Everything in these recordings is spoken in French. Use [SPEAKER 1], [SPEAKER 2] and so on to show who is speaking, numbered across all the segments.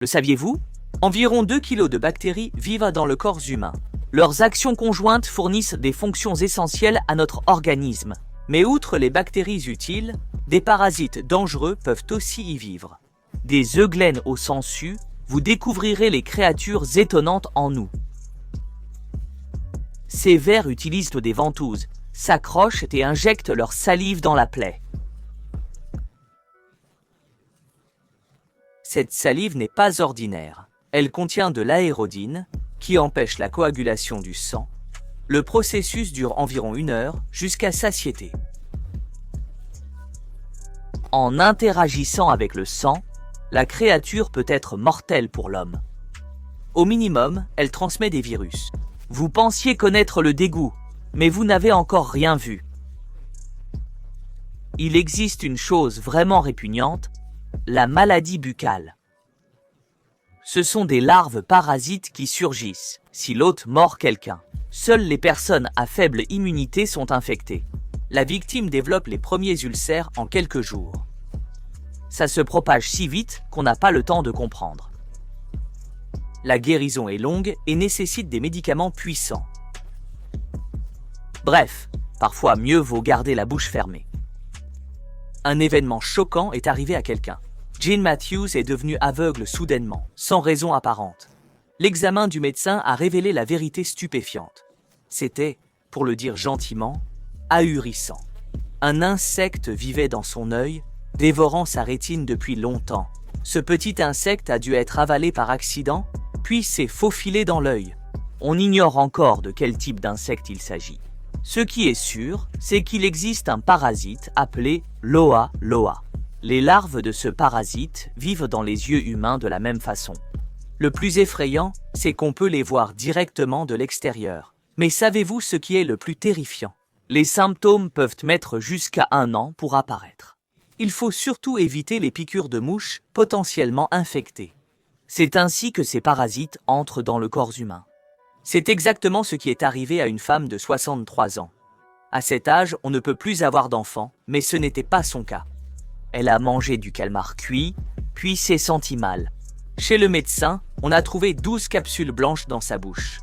[SPEAKER 1] Le saviez-vous? Environ 2 kg de bactéries vivent dans le corps humain. Leurs actions conjointes fournissent des fonctions essentielles à notre organisme. Mais outre les bactéries utiles, des parasites dangereux peuvent aussi y vivre. Des eugènes aux sangsues, vous découvrirez les créatures étonnantes en nous. Ces vers utilisent des ventouses, s'accrochent et injectent leur salive dans la plaie. Cette salive n'est pas ordinaire. Elle contient de l'aérodine, qui empêche la coagulation du sang. Le processus dure environ 1 heure, jusqu'à satiété. En interagissant avec le sang, la créature peut être mortelle pour l'homme. Au minimum, elle transmet des virus. Vous pensiez connaître le dégoût, mais vous n'avez encore rien vu. Il existe une chose vraiment répugnante, la maladie buccale. Ce sont des larves parasites qui surgissent si l'hôte mord quelqu'un. Seules les personnes à faible immunité sont infectées. La victime développe les premiers ulcères en quelques jours. Ça se propage si vite qu'on n'a pas le temps de comprendre. La guérison est longue et nécessite des médicaments puissants. Bref, parfois mieux vaut garder la bouche fermée. Un événement choquant est arrivé à quelqu'un. Gene Matthews est devenu aveugle soudainement, sans raison apparente. L'examen du médecin a révélé la vérité stupéfiante. C'était, pour le dire gentiment, ahurissant. Un insecte vivait dans son œil, dévorant sa rétine depuis longtemps. Ce petit insecte a dû être avalé par accident, puis s'est faufilé dans l'œil. On ignore encore de quel type d'insecte il s'agit. Ce qui est sûr, c'est qu'il existe un parasite appelé Loa Loa. Les larves de ce parasite vivent dans les yeux humains de la même façon. Le plus effrayant, c'est qu'on peut les voir directement de l'extérieur. Mais savez-vous ce qui est le plus terrifiant? Les symptômes peuvent mettre jusqu'à 1 an pour apparaître. Il faut surtout éviter les piqûres de mouches potentiellement infectées. C'est ainsi que ces parasites entrent dans le corps humain. C'est exactement ce qui est arrivé à une femme de 63 ans. À cet âge, on ne peut plus avoir d'enfants, mais ce n'était pas son cas. Elle a mangé du calmar cuit, puis s'est sentie mal. Chez le médecin, on a trouvé 12 capsules blanches dans sa bouche.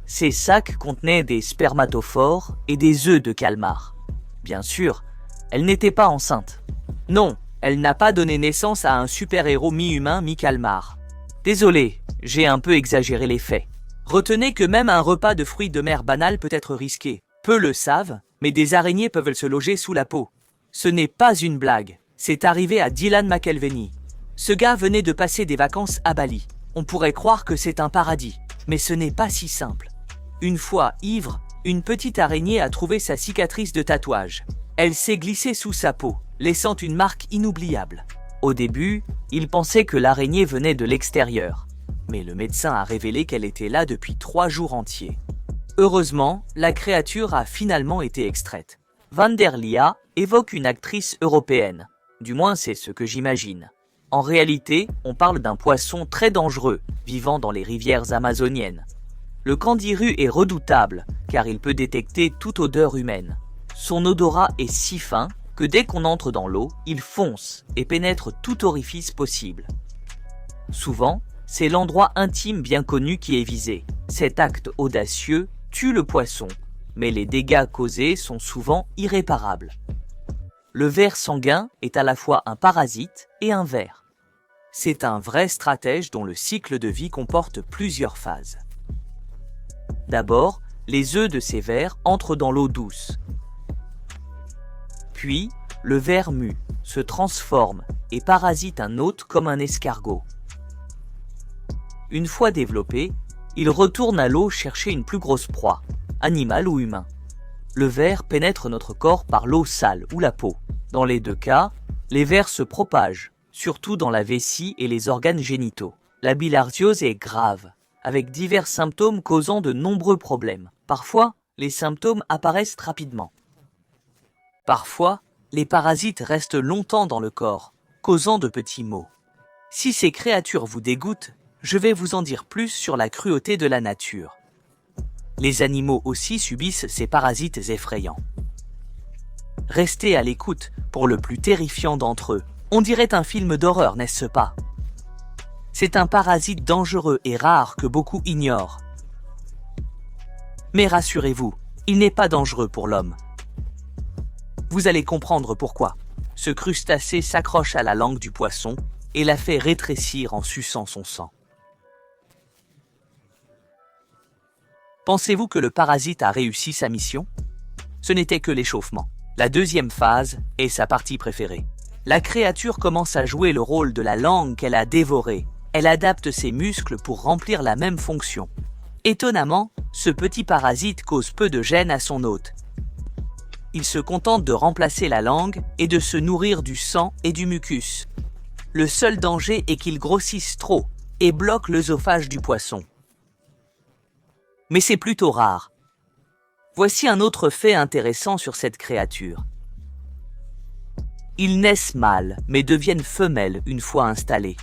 [SPEAKER 1] Ces sacs contenaient des spermatophores et des œufs de calmar. Bien sûr, elle n'était pas enceinte. Non, elle n'a pas donné naissance à un super-héros mi-humain, mi-calmar. Désolé, j'ai un peu exagéré les faits. Retenez que même un repas de fruits de mer banal peut être risqué. Peu le savent, mais des araignées peuvent se loger sous la peau. Ce n'est pas une blague. C'est arrivé à Dylan McElveny. Ce gars venait de passer des vacances à Bali. On pourrait croire que c'est un paradis, mais ce n'est pas si simple. Une fois ivre, une petite araignée a trouvé sa cicatrice de tatouage. Elle s'est glissée sous sa peau, laissant une marque inoubliable. Au début, il pensait que l'araignée venait de l'extérieur, mais le médecin a révélé qu'elle était là depuis 3 jours entiers. Heureusement, la créature a finalement été extraite. Vanderlia évoque une actrice européenne. Du moins, c'est ce que j'imagine. En réalité, on parle d'un poisson très dangereux, vivant dans les rivières amazoniennes. Le candiru est redoutable, car il peut détecter toute odeur humaine. Son odorat est si fin que dès qu'on entre dans l'eau, il fonce et pénètre tout orifice possible. Souvent, c'est l'endroit intime bien connu qui est visé. Cet acte audacieux tue le poisson, mais les dégâts causés sont souvent irréparables. Le ver sanguin est à la fois un parasite et un ver. C'est un vrai stratège dont le cycle de vie comporte plusieurs phases. D'abord, les œufs de ces vers entrent dans l'eau douce. Puis, le ver mue, se transforme et parasite un hôte comme un escargot. Une fois développé, il retourne à l'eau chercher une plus grosse proie, animal ou humain. Le ver pénètre notre corps par l'eau sale ou la peau. Dans les 2 cas, les vers se propagent, surtout dans la vessie et les organes génitaux. La bilharziose est grave, avec divers symptômes causant de nombreux problèmes. Parfois, les symptômes apparaissent rapidement. Parfois, les parasites restent longtemps dans le corps, causant de petits maux. Si ces créatures vous dégoûtent, je vais vous en dire plus sur la cruauté de la nature. Les animaux aussi subissent ces parasites effrayants. Restez à l'écoute pour le plus terrifiant d'entre eux. On dirait un film d'horreur, n'est-ce pas? C'est un parasite dangereux et rare que beaucoup ignorent. Mais rassurez-vous, il n'est pas dangereux pour l'homme. Vous allez comprendre pourquoi. Ce crustacé s'accroche à la langue du poisson et la fait rétrécir en suçant son sang. Pensez-vous que le parasite a réussi sa mission? Ce n'était que l'échauffement. La deuxième phase est sa partie préférée. La créature commence à jouer le rôle de la langue qu'elle a dévorée. Elle adapte ses muscles pour remplir la même fonction. Étonnamment, ce petit parasite cause peu de gêne à son hôte. Il se contente de remplacer la langue et de se nourrir du sang et du mucus. Le seul danger est qu'il grossisse trop et bloque l'œsophage du poisson. Mais c'est plutôt rare. Voici un autre fait intéressant sur cette créature. Ils naissent mâles, mais deviennent femelles une fois installés.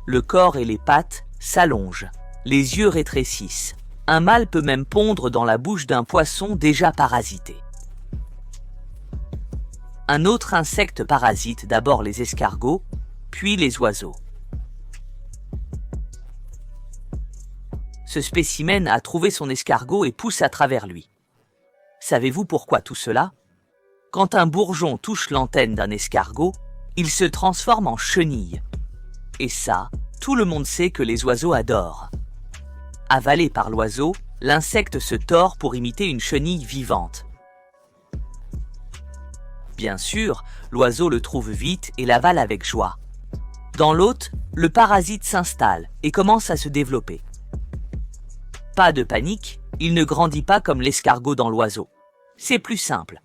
[SPEAKER 1] Le corps et les pattes s'allongent, les yeux rétrécissent. Un mâle peut même pondre dans la bouche d'un poisson déjà parasité. Un autre insecte parasite d'abord les escargots, puis les oiseaux. Ce spécimen a trouvé son escargot et pousse à travers lui. Savez-vous pourquoi tout cela? Quand un bourgeon touche l'antenne d'un escargot, il se transforme en chenille. Et ça, tout le monde sait que les oiseaux adorent. Avalé par l'oiseau, l'insecte se tord pour imiter une chenille vivante. Bien sûr, l'oiseau le trouve vite et l'avale avec joie. Dans l'hôte, le parasite s'installe et commence à se développer. Pas de panique, il ne grandit pas comme l'escargot dans l'oiseau. C'est plus simple.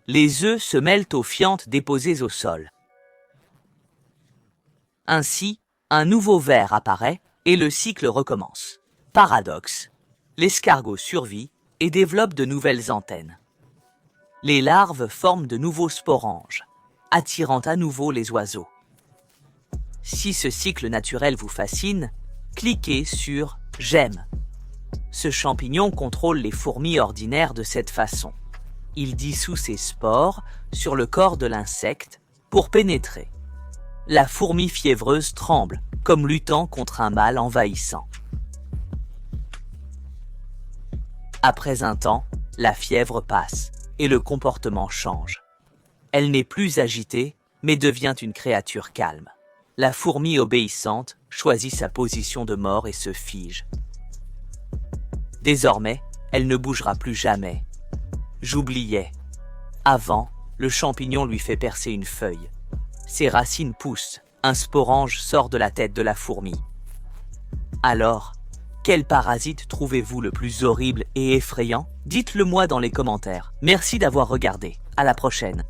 [SPEAKER 1] Les œufs se mêlent aux fientes déposées au sol. Ainsi, un nouveau ver apparaît et le cycle recommence. Paradoxe, l'escargot survit et développe de nouvelles antennes. Les larves forment de nouveaux sporanges, attirant à nouveau les oiseaux. Si ce cycle naturel vous fascine, cliquez sur « J'aime ». Ce champignon contrôle les fourmis ordinaires de cette façon. Il dissout ses spores sur le corps de l'insecte pour pénétrer. La fourmi fiévreuse tremble, comme luttant contre un mal envahissant. Après un temps, la fièvre passe et le comportement change. Elle n'est plus agitée, mais devient une créature calme. La fourmi obéissante choisit sa position de mort et se fige. Désormais, elle ne bougera plus jamais. J'oubliais. Avant, le champignon lui fait percer une feuille. Ses racines poussent, un sporange sort de la tête de la fourmi. Alors, quel parasite trouvez-vous le plus horrible et effrayant? Dites-le moi dans les commentaires. Merci d'avoir regardé. À la prochaine.